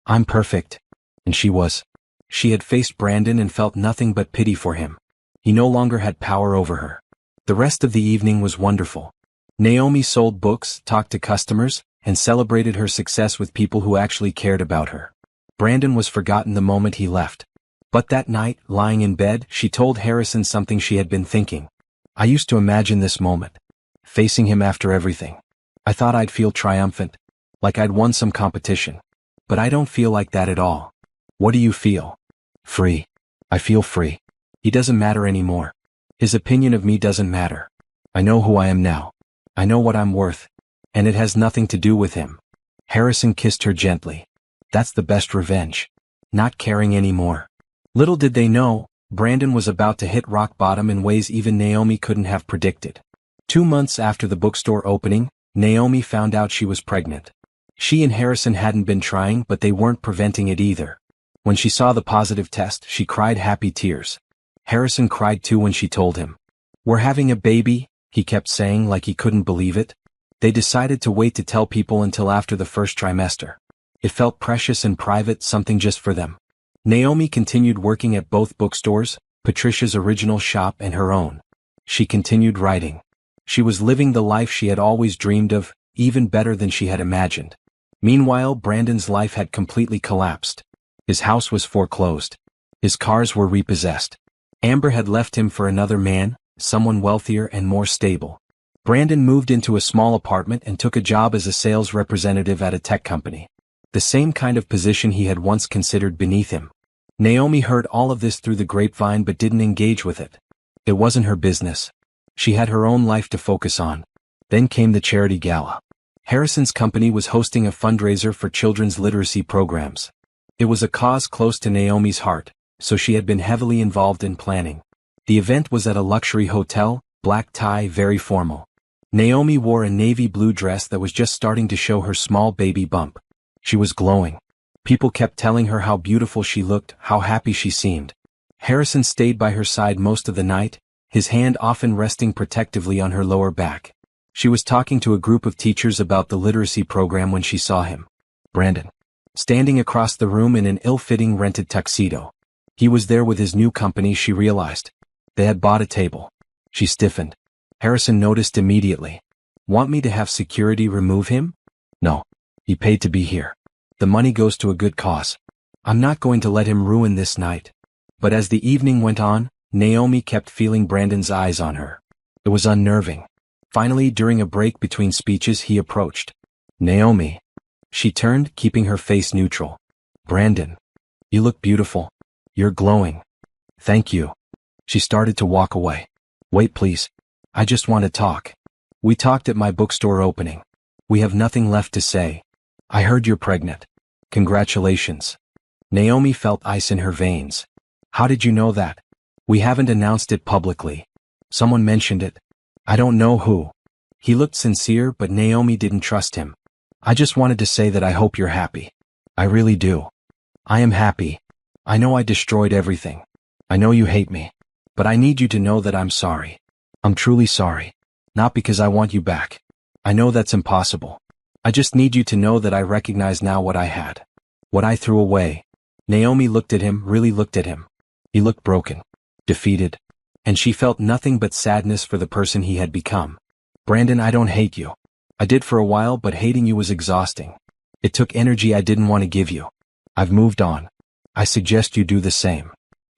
I'm perfect. And she was. She had faced Brandon and felt nothing but pity for him. He no longer had power over her. The rest of the evening was wonderful. Naomi sold books, talked to customers, and celebrated her success with people who actually cared about her. Brandon was forgotten the moment he left. But that night, lying in bed, she told Harrison something she had been thinking. I used to imagine this moment. Facing him after everything. I thought I'd feel triumphant. Like I'd won some competition. But I don't feel like that at all. What do you feel? Free. I feel free. He doesn't matter anymore. His opinion of me doesn't matter. I know who I am now. I know what I'm worth. And it has nothing to do with him. Harrison kissed her gently. That's the best revenge. Not caring anymore. Little did they know, Brandon was about to hit rock bottom in ways even Naomi couldn't have predicted. 2 months after the bookstore opening, Naomi found out she was pregnant. She and Harrison hadn't been trying, but they weren't preventing it either. When she saw the positive test, she cried happy tears. Harrison cried too when she told him. "We're having a baby," he kept saying like he couldn't believe it. They decided to wait to tell people until after the first trimester. It felt precious and private, something just for them. Naomi continued working at both bookstores, Patricia's original shop and her own. She continued writing. She was living the life she had always dreamed of, even better than she had imagined. Meanwhile, Brandon's life had completely collapsed. His house was foreclosed. His cars were repossessed. Amber had left him for another man, someone wealthier and more stable. Brandon moved into a small apartment and took a job as a sales representative at a tech company. The same kind of position he had once considered beneath him. Naomi heard all of this through the grapevine but didn't engage with it. It wasn't her business. She had her own life to focus on. Then came the charity gala. Harrison's company was hosting a fundraiser for children's literacy programs. It was a cause close to Naomi's heart, so she had been heavily involved in planning. The event was at a luxury hotel, black tie, very formal. Naomi wore a navy blue dress that was just starting to show her small baby bump. She was glowing. People kept telling her how beautiful she looked, how happy she seemed. Harrison stayed by her side most of the night, his hand often resting protectively on her lower back. She was talking to a group of teachers about the literacy program when she saw him. Brandon. Standing across the room in an ill-fitting rented tuxedo. He was there with his new company, she realized. They had bought a table. She stiffened. Harrison noticed immediately. "Want me to have security remove him?" "No. He paid to be here. The money goes to a good cause. I'm not going to let him ruin this night." But as the evening went on, Naomi kept feeling Brandon's eyes on her. It was unnerving. Finally, during a break between speeches, he approached. "Naomi." She turned, keeping her face neutral. "Brandon. You look beautiful. You're glowing." "Thank you." She started to walk away. "Wait please. I just want to talk. We talked at my bookstore opening. We have nothing left to say. I heard you're pregnant. Congratulations." Naomi felt ice in her veins. "How did you know that?" "We haven't announced it publicly. Someone mentioned it. I don't know who." He looked sincere, but Naomi didn't trust him. "I just wanted to say that I hope you're happy. I really do. I am happy. I know I destroyed everything. I know you hate me. But I need you to know that I'm sorry. I'm truly sorry. Not because I want you back. I know that's impossible. I just need you to know that I recognize now what I had. What I threw away." Naomi looked at him, really looked at him. He looked broken. Defeated. And she felt nothing but sadness for the person he had become. "Brandon, I don't hate you. I did for a while, but hating you was exhausting. It took energy I didn't want to give you. I've moved on. I suggest you do the same."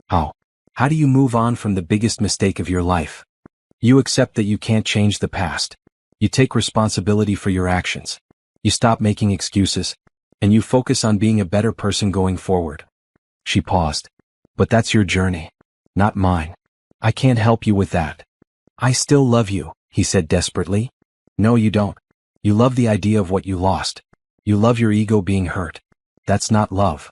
"How? How do you move on from the biggest mistake of your life?" "You accept that you can't change the past. You take responsibility for your actions. You stop making excuses. And you focus on being a better person going forward." She paused. "But that's your journey. Not mine. I can't help you with that." "I still love you," he said desperately. "No, you don't. You love the idea of what you lost. You love your ego being hurt. That's not love."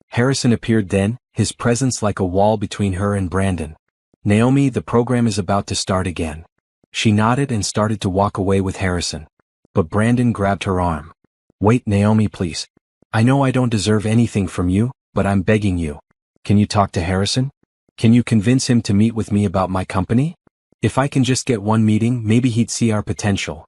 Harrison appeared then, his presence like a wall between her and Brandon. "Naomi, the program is about to start again." She nodded and started to walk away with Harrison. But Brandon grabbed her arm. "Wait, Naomi, please. I know I don't deserve anything from you, but I'm begging you. Can you talk to Harrison? Can you convince him to meet with me about my company? If I can just get one meeting, maybe he'd see our potential."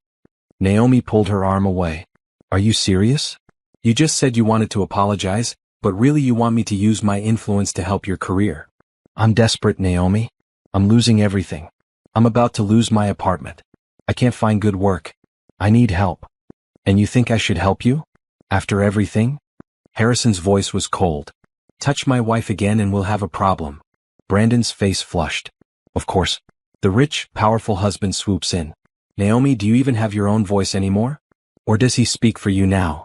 Naomi pulled her arm away. "Are you serious? You just said you wanted to apologize, but really you want me to use my influence to help your career." "I'm desperate, Naomi. I'm losing everything. I'm about to lose my apartment. I can't find good work. I need help. And you think I should help you? After everything?" Harrison's voice was cold. "Touch my wife again and we'll have a problem." Brandon's face flushed. "Of course. The rich, powerful husband swoops in. Naomi, do you even have your own voice anymore? Or does he speak for you now?"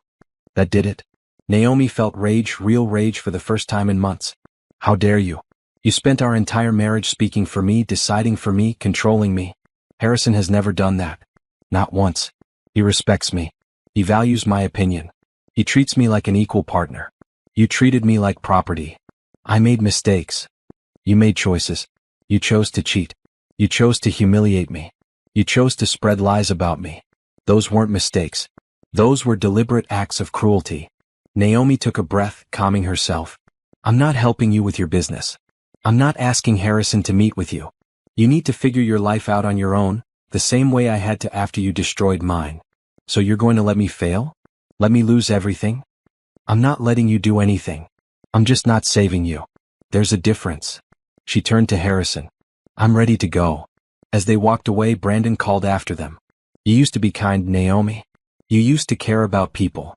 That did it. Naomi felt rage, real rage for the first time in months. "How dare you? You spent our entire marriage speaking for me, deciding for me, controlling me. Harrison has never done that. Not once. He respects me. He values my opinion. He treats me like an equal partner. You treated me like property. I made mistakes. You made choices. You chose to cheat. You chose to humiliate me. You chose to spread lies about me. Those weren't mistakes. Those were deliberate acts of cruelty. Naomi took a breath, calming herself. I'm not helping you with your business. I'm not asking Harrison to meet with you. You need to figure your life out on your own, the same way I had to after you destroyed mine. So you're going to let me fail? Let me lose everything? I'm not letting you do anything. I'm just not saving you. There's a difference. She turned to Harrison. I'm ready to go. As they walked away, Brandon called after them. You used to be kind, Naomi. You used to care about people.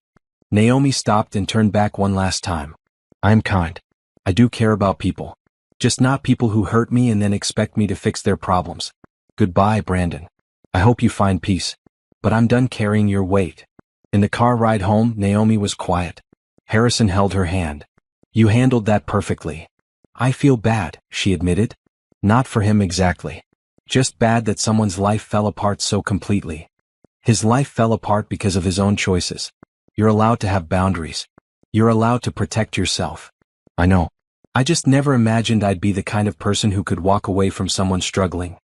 Naomi stopped and turned back one last time. I'm kind. I do care about people. Just not people who hurt me and then expect me to fix their problems. Goodbye, Brandon. I hope you find peace. But I'm done carrying your weight. In the car ride home, Naomi was quiet. Harrison held her hand. You handled that perfectly. I feel bad, she admitted. Not for him exactly. Just bad that someone's life fell apart so completely. His life fell apart because of his own choices. You're allowed to have boundaries. You're allowed to protect yourself. I know. I just never imagined I'd be the kind of person who could walk away from someone struggling.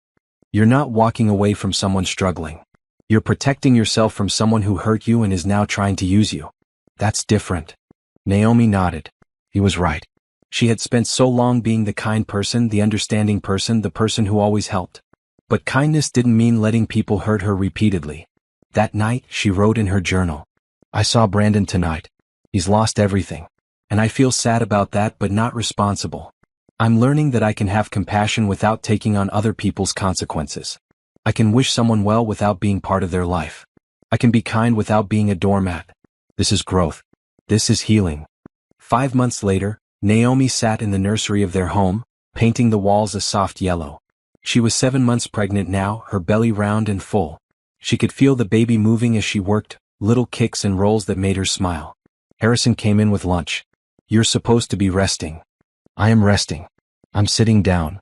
You're not walking away from someone struggling. You're protecting yourself from someone who hurt you and is now trying to use you. That's different. Naomi nodded. He was right. She had spent so long being the kind person, the understanding person, the person who always helped. But kindness didn't mean letting people hurt her repeatedly. That night, she wrote in her journal. I saw Brandon tonight. He's lost everything. And I feel sad about that, but not responsible. I'm learning that I can have compassion without taking on other people's consequences. I can wish someone well without being part of their life. I can be kind without being a doormat. This is growth. This is healing. 5 months later, Naomi sat in the nursery of their home, painting the walls a soft yellow. She was 7 months pregnant now, her belly round and full. She could feel the baby moving as she worked, little kicks and rolls that made her smile. Harrison came in with lunch. You're supposed to be resting. I am resting. I'm sitting down.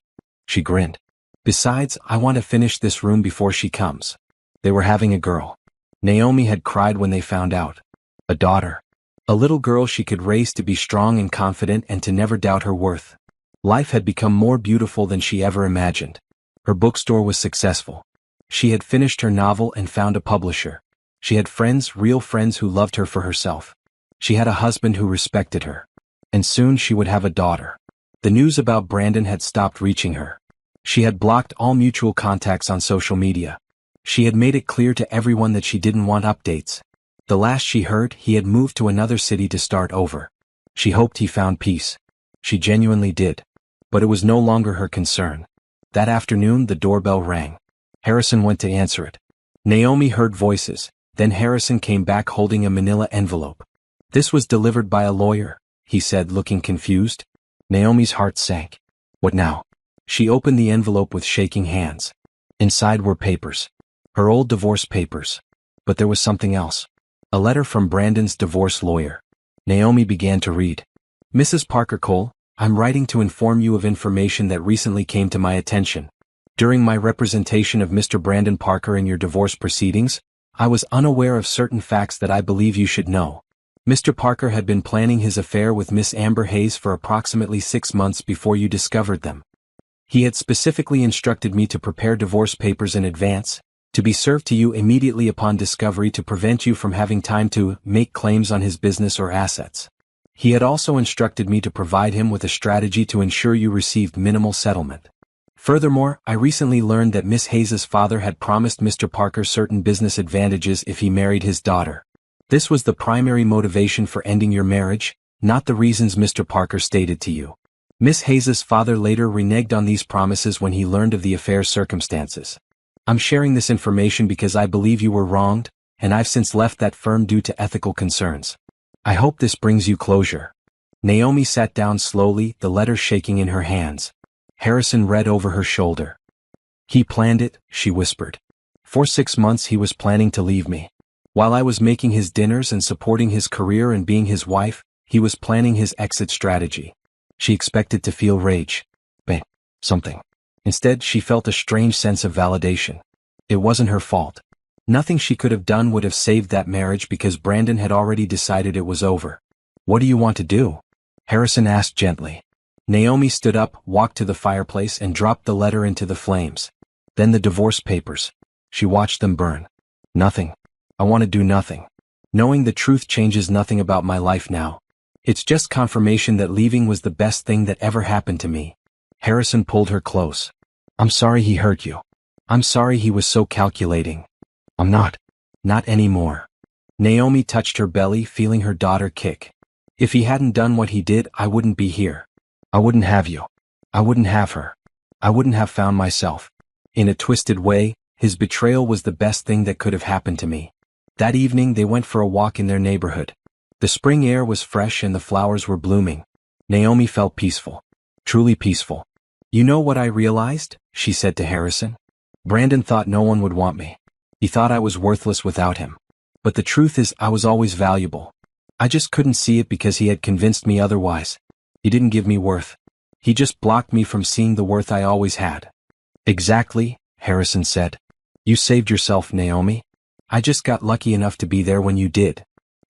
She grinned. Besides, I want to finish this room before she comes. They were having a girl. Naomi had cried when they found out. A daughter. A little girl she could raise to be strong and confident and to never doubt her worth. Life had become more beautiful than she ever imagined. Her bookstore was successful. She had finished her novel and found a publisher. She had friends, real friends who loved her for herself. She had a husband who respected her. And soon she would have a daughter. The news about Brandon had stopped reaching her. She had blocked all mutual contacts on social media. She had made it clear to everyone that she didn't want updates. The last she heard, he had moved to another city to start over. She hoped he found peace. She genuinely did. But it was no longer her concern. That afternoon, the doorbell rang. Harrison went to answer it. Naomi heard voices. Then Harrison came back holding a manila envelope. This was delivered by a lawyer, he said, looking confused. Naomi's heart sank. What now? She opened the envelope with shaking hands. Inside were papers. Her old divorce papers. But there was something else. A letter from Brandon's divorce lawyer. Naomi began to read. Mrs. Parker Cole, I'm writing to inform you of information that recently came to my attention. During my representation of Mr. Brandon Parker in your divorce proceedings, I was unaware of certain facts that I believe you should know. Mr. Parker had been planning his affair with Miss Amber Hayes for approximately 6 months before you discovered them. He had specifically instructed me to prepare divorce papers in advance, to be served to you immediately upon discovery to prevent you from having time to make claims on his business or assets. He had also instructed me to provide him with a strategy to ensure you received minimal settlement. Furthermore, I recently learned that Miss Hayes' father had promised Mr. Parker certain business advantages if he married his daughter. This was the primary motivation for ending your marriage, not the reasons Mr. Parker stated to you. Miss Hayes' father later reneged on these promises when he learned of the affair's circumstances. I'm sharing this information because I believe you were wronged, and I've since left that firm due to ethical concerns. I hope this brings you closure. Naomi sat down slowly, the letter shaking in her hands. Harrison read over her shoulder. He planned it, she whispered. For 6 months he was planning to leave me. While I was making his dinners and supporting his career and being his wife, he was planning his exit strategy. She expected to feel rage. Something. Instead, she felt a strange sense of validation. It wasn't her fault. Nothing she could have done would have saved that marriage because Brandon had already decided it was over. "What do you want to do?" Harrison asked gently. Naomi stood up, walked to the fireplace and dropped the letter into the flames. Then the divorce papers. She watched them burn. "Nothing. I want to do nothing. Knowing the truth changes nothing about my life now. It's just confirmation that leaving was the best thing that ever happened to me." Harrison pulled her close. "I'm sorry he hurt you. I'm sorry he was so calculating." "I'm not. Not anymore." Naomi touched her belly, feeling her daughter kick. "If he hadn't done what he did, I wouldn't be here. I wouldn't have you. I wouldn't have her. I wouldn't have found myself." In a twisted way, his betrayal was the best thing that could have happened to me. That evening they went for a walk in their neighborhood. The spring air was fresh and the flowers were blooming. Naomi felt peaceful. Truly peaceful. "You know what I realized?" she said to Harrison. "Brandon thought no one would want me. He thought I was worthless without him. But the truth is I was always valuable. I just couldn't see it because he had convinced me otherwise. He didn't give me worth. He just blocked me from seeing the worth I always had." "Exactly," Harrison said. "You saved yourself, Naomi. I just got lucky enough to be there when you did."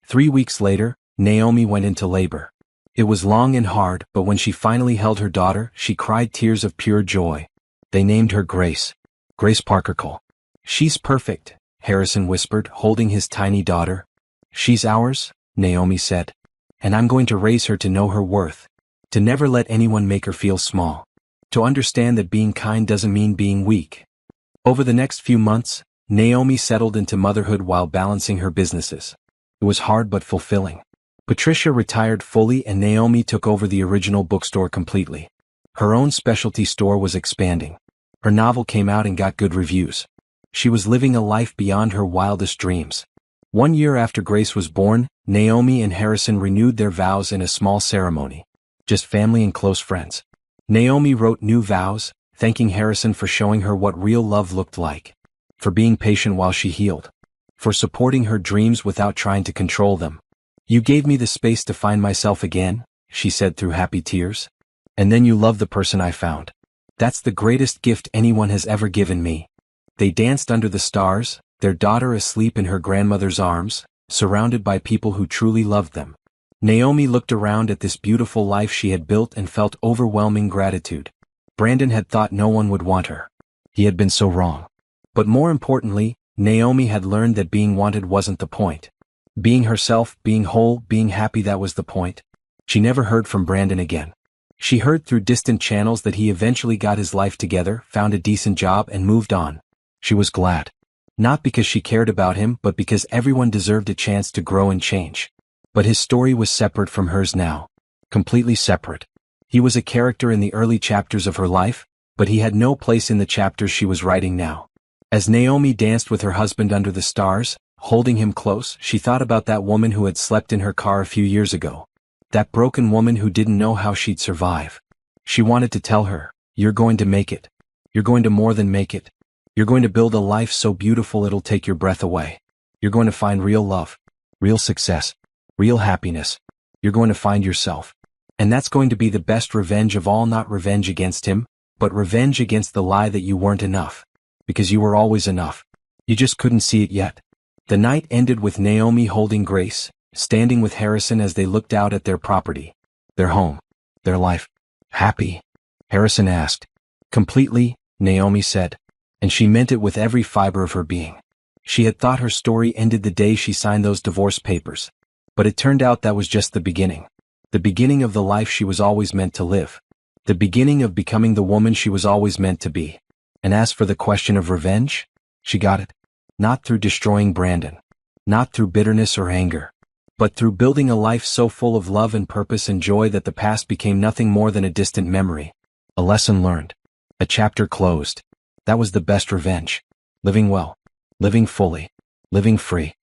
3 weeks later, Naomi went into labor. It was long and hard, but when she finally held her daughter, she cried tears of pure joy. They named her Grace. Grace Parker Cole. "She's perfect," Harrison whispered, holding his tiny daughter. "She's ours," Naomi said. "And I'm going to raise her to know her worth. To never let anyone make her feel small. To understand that being kind doesn't mean being weak." Over the next few months, Naomi settled into motherhood while balancing her businesses. It was hard but fulfilling. Patricia retired fully and Naomi took over the original bookstore completely. Her own specialty store was expanding. Her novel came out and got good reviews. She was living a life beyond her wildest dreams. 1 year after Grace was born, Naomi and Harrison renewed their vows in a small ceremony. Just family and close friends. Naomi wrote new vows, thanking Harrison for showing her what real love looked like. For being patient while she healed. For supporting her dreams without trying to control them. "You gave me the space to find myself again," she said through happy tears. "And then you love the person I found. That's the greatest gift anyone has ever given me." They danced under the stars, their daughter asleep in her grandmother's arms, surrounded by people who truly loved them. Naomi looked around at this beautiful life she had built and felt overwhelming gratitude. Brandon had thought no one would want her. He had been so wrong. But more importantly, Naomi had learned that being wanted wasn't the point. Being herself, being whole, being happy, that was the point. She never heard from Brandon again. She heard through distant channels that he eventually got his life together, found a decent job and moved on. She was glad. Not because she cared about him, but because everyone deserved a chance to grow and change. But his story was separate from hers now. Completely separate. He was a character in the early chapters of her life, but he had no place in the chapters she was writing now. As Naomi danced with her husband under the stars, holding him close, she thought about that woman who had slept in her car a few years ago. That broken woman who didn't know how she'd survive. She wanted to tell her, "You're going to make it. You're going to more than make it. You're going to build a life so beautiful it'll take your breath away. You're going to find real love, real success, real happiness. You're going to find yourself. And that's going to be the best revenge of all, not revenge against him, but revenge against the lie that you weren't enough. Because you were always enough. You just couldn't see it yet." The night ended with Naomi holding Grace, standing with Harrison as they looked out at their property. Their home. Their life. "Happy?" Harrison asked. "Completely," Naomi said. And she meant it with every fiber of her being. She had thought her story ended the day she signed those divorce papers. But it turned out that was just the beginning. The beginning of the life she was always meant to live. The beginning of becoming the woman she was always meant to be. And as for the question of revenge, she got it. Not through destroying Brandon. Not through bitterness or anger. But through building a life so full of love and purpose and joy that the past became nothing more than a distant memory. A lesson learned. A chapter closed. That was the best revenge. Living well. Living fully. Living free.